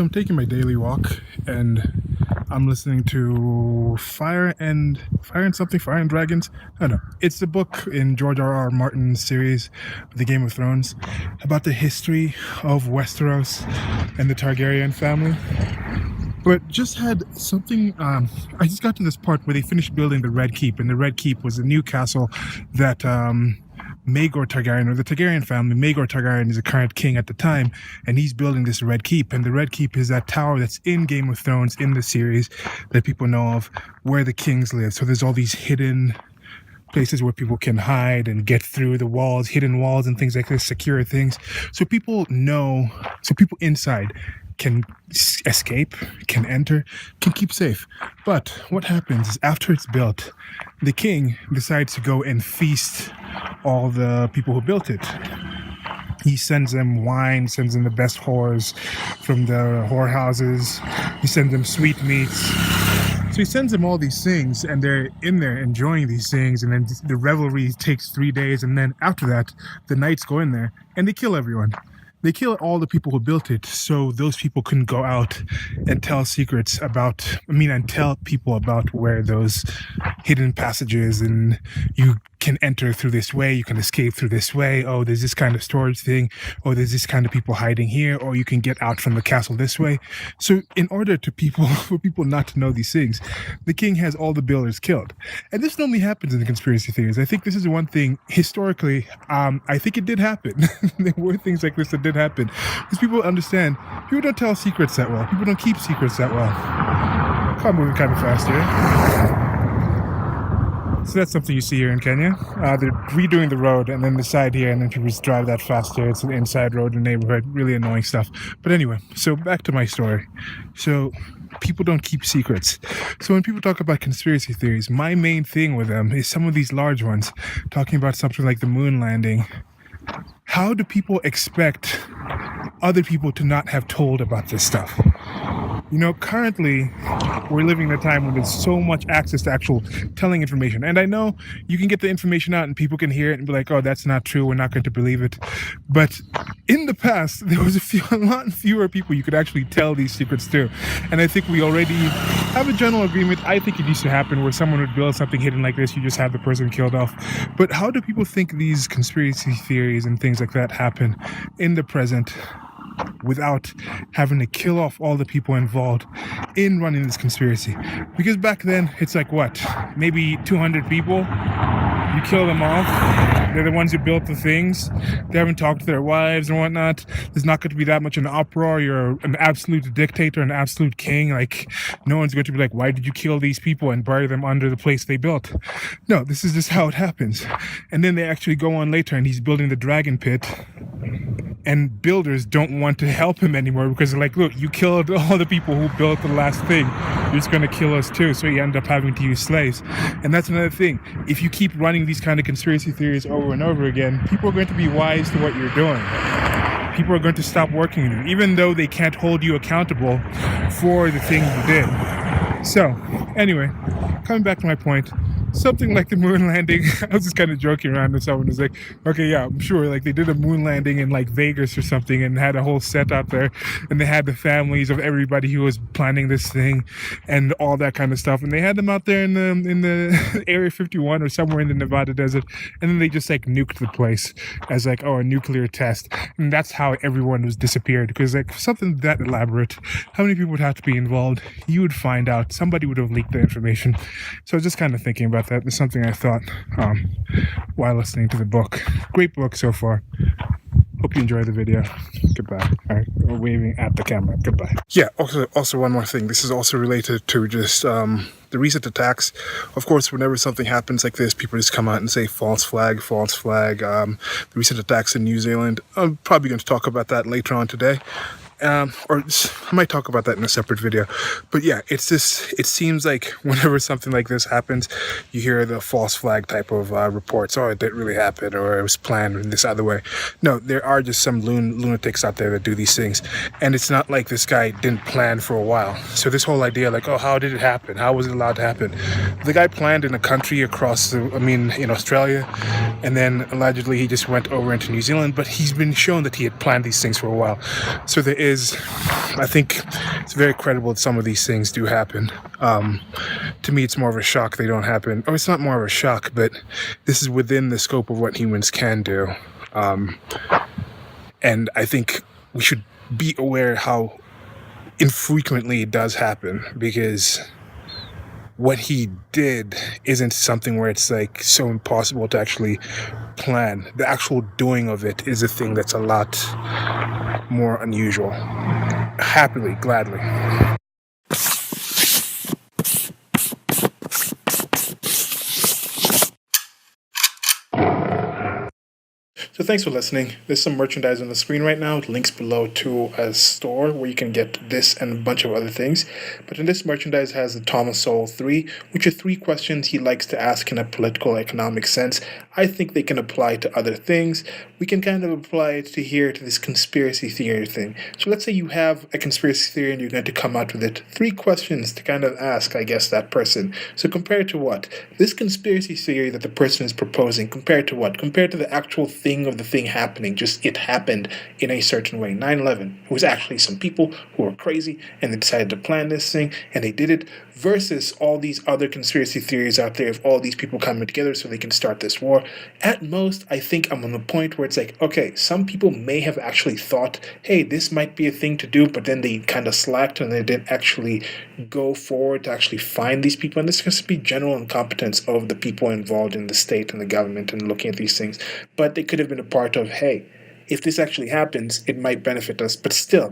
So I'm taking my daily walk and I'm listening to Fire and Dragons. I don't know. It's the book in George R.R. Martin's series, The Game of Thrones, about the history of Westeros and the Targaryen family. But just had something, I just got to this part where they finished building the Red Keep, and the Red Keep was a new castle that Maegor Targaryen, or the Targaryen family, Maegor Targaryen is the current king at the time, and he's building this Red Keep. And the Red Keep is that tower that's in Game of Thrones, in the series, that people know of, where the kings live. So there's all these hidden places where people can hide and get through the walls, hidden walls and things like this, secure things. So people inside can escape, can enter, can keep safe. But what happens is after it's built, the king decides to go and feast all the people who built it. He sends them wine, sends them the best whores from the whorehouses. He sends them sweetmeats. So he sends them all these things, and they're in there enjoying these things, and then the revelry takes 3 days, and then after that, the knights go in there, and they kill everyone. They kill all the people who built it, so those people couldn't go out and tell tell people about where those hidden passages, and you can enter through this way, you can escape through this way, oh, there's this kind of storage thing, or there's this kind of people hiding here, or you can get out from the castle this way. So in order for people not to know these things, the king has all the builders killed. And this normally happens in the conspiracy theories. I think this is one thing, historically, I think it did happen. There were things like this that did happen. Because people understand, people don't tell secrets that well. People don't keep secrets that well. I'm moving kind of fast here. So that's something you see here in Kenya. They're redoing the road and then the side here, and then people just drive that fast here. It's an inside road in the neighborhood. Really annoying stuff. But anyway, so back to my story. So people don't keep secrets. So when people talk about conspiracy theories, my main thing with them is some of these large ones, talking about something like the moon landing. How do people expect other people to not have told about this stuff? You know, currently, we're living in a time when there's so much access to actual telling information. And I know you can get the information out and people can hear it and be like, oh, that's not true, we're not going to believe it. But in the past, there was a lot fewer people you could actually tell these secrets to. And I think we already have a general agreement. I think it used to happen where someone would build something hidden like this, you just have the person killed off. But how do people think these conspiracy theories and things like that happen in the present without having to kill off all the people involved in running this conspiracy? Because back then, it's like what? Maybe 200 people? You kill them off. They're the ones who built the things. They haven't talked to their wives and whatnot. There's not going to be that much an uproar. You're an absolute dictator, an absolute king. Like, no one's going to be like, why did you kill these people and bury them under the place they built? No, this is just how it happens. And then they actually go on later and he's building the dragon pit. And builders don't want to help him anymore because they're like, look, you killed all the people who built the last thing. You're just going to kill us too. So you end up having to use slaves. And that's another thing. If you keep running these kind of conspiracy theories over and over again, people are going to be wise to what you're doing. People are going to stop working with you, even though they can't hold you accountable for the things you did. So, anyway, coming back to my point, something like the moon landing, I was just kind of joking around with someone who's like, okay, yeah, I'm sure, like they did a moon landing in like Vegas or something and had a whole set out there and they had the families of everybody who was planning this thing and all that kind of stuff, and they had them out there in the Area 51 or somewhere in the Nevada desert, and then they just like nuked the place as like, oh, a nuclear test, and that's how everyone was disappeared. Because like something that elaborate, how many people would have to be involved? You would find out, somebody would have leaked the information. So I was just kind of thinking about that. It's something I thought while listening to the book. Great book so far. Hope you enjoy the video. Goodbye. All right, we're waving at the camera. Goodbye. Yeah, also one more thing. This is also related to just the recent attacks. Of course, whenever something happens like this, people just come out and say false flag, false flag. The recent attacks in New Zealand. I'm probably going to talk about that later on today. Or I might talk about that in a separate video. But yeah, it seems like whenever something like this happens, you hear the false flag type of reports. Oh, it didn't really happen, or it was planned in this other way. No, there are just some lunatics out there that do these things. And it's not like this guy didn't plan for a while. So this whole idea like, oh, how did it happen? How was it allowed to happen? the guy planned in a country across in Australia, and then allegedly he just went over into New Zealand, but he's been shown that he had planned these things for a while. So I think it's very credible that some of these things do happen. To me, it's more of a shock they don't happen. Or it's not more of a shock, but this is within the scope of what humans can do. And I think we should be aware how infrequently it does happen, because what he did isn't something where it's like so impossible to actually plan. The actual doing of it is a thing that's a lot more unusual. Happily, gladly. So thanks for listening. There's some merchandise on the screen right now. Links below to a store where you can get this and a bunch of other things. But in this merchandise has the Thomas Sowell 3, which are 3 questions he likes to ask in a political economic sense. I think they can apply to other things. We can kind of apply it to this conspiracy theory thing. So let's say you have a conspiracy theory and you're going to come out with it. 3 questions to kind of ask, I guess, that person. So compared to what? This conspiracy theory that the person is proposing, compared to what? Compared to the actual thing of the thing happening, just it happened in a certain way. 9/11, it was actually some people who were crazy and they decided to plan this thing and they did it, versus all these other conspiracy theories out there of all these people coming together so they can start this war. At most, I think I'm on the point where it's like, okay, some people may have actually thought, hey, this might be a thing to do, but then they kind of slacked and they didn't actually go forward to actually find these people. And this has to be general incompetence of the people involved in the state and the government and looking at these things. But they could have been a part of, hey, if this actually happens, it might benefit us. But still,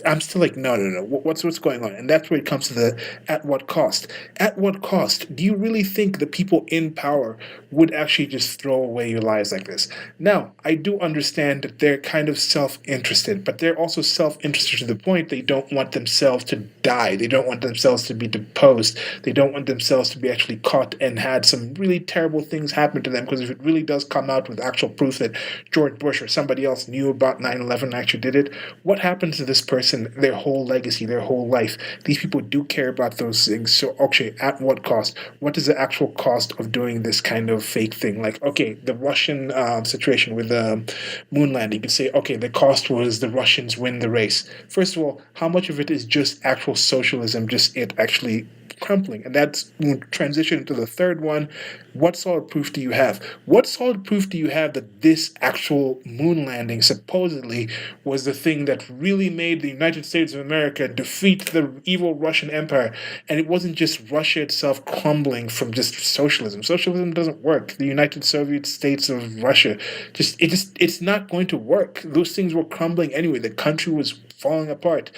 I'm still like, no. What's going on? And that's where it comes to the at what cost. At what cost? Do you really think the people in power would actually just throw away your lives like this? Now, I do understand that they're kind of self-interested, but they're also self-interested to the point they don't want themselves to die. They don't want themselves to be deposed. They don't want themselves to be actually caught and had some really terrible things happen to them, because if it really does come out with actual proof that George Bush or somebody else knew about 9/11 and actually did it, what happens to this person, their whole legacy, their whole life? These people do care about those things. So, okay, at what cost? What is the actual cost of doing this kind of fake thing? Like, okay, the Russian situation with the moon landing, you could say, okay, the cost was the Russians win the race. First of all, how much of it is just actual socialism, just it actually crumbling? And that's transition to the third one. What solid proof do you have? What solid proof do you have that this actual moon landing supposedly was the thing that really made the United States of America defeat the evil Russian Empire? And it wasn't just Russia itself crumbling from just socialism. Socialism doesn't work. The United Soviet States of Russia, it's not going to work. Those things were crumbling anyway. The country was falling apart.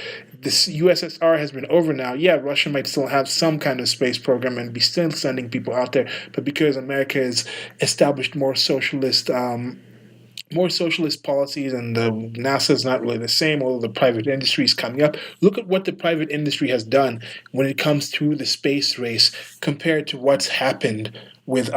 This USSR has been over now. Yeah, Russia might still have some kind of space program and be still sending people out there, but because America has established more socialist policies, and the NASA is not really the same, although the private industry is coming up. Look at what the private industry has done when it comes to the space race compared to what's happened with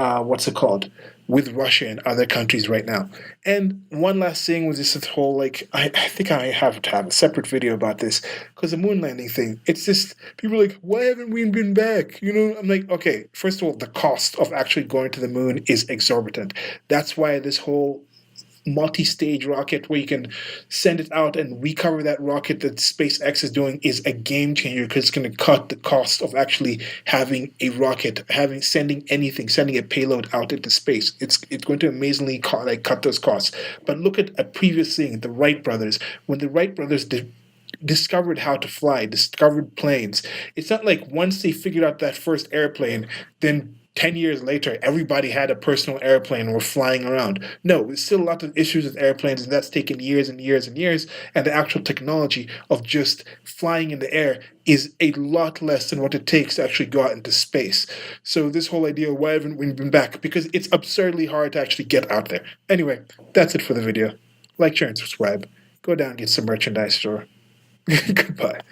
with Russia and other countries right now. And one last thing was this whole, like, I think I have to have a separate video about this, because the moon landing thing, it's just, people are like, why haven't we been back? I'm like, okay, first of all, the cost of actually going to the moon is exorbitant. That's why this whole multi-stage rocket where you can send it out and recover that rocket that SpaceX is doing is a game changer, because it's going to cut the cost of actually having a rocket, sending a payload out into space. It's going to amazingly cut those costs. But look at a previous thing, the Wright brothers. When the Wright brothers discovered how to fly, discovered planes, it's not like once they figured out that first airplane, then 10 years later, everybody had a personal airplane and were flying around. No, there's still a lot of issues with airplanes, and that's taken years and years and years. And the actual technology of just flying in the air is a lot less than what it takes to actually go out into space. So this whole idea, why haven't we been back? Because it's absurdly hard to actually get out there. Anyway, that's it for the video. Like, share, and subscribe. Go down and get some merchandise store. Goodbye.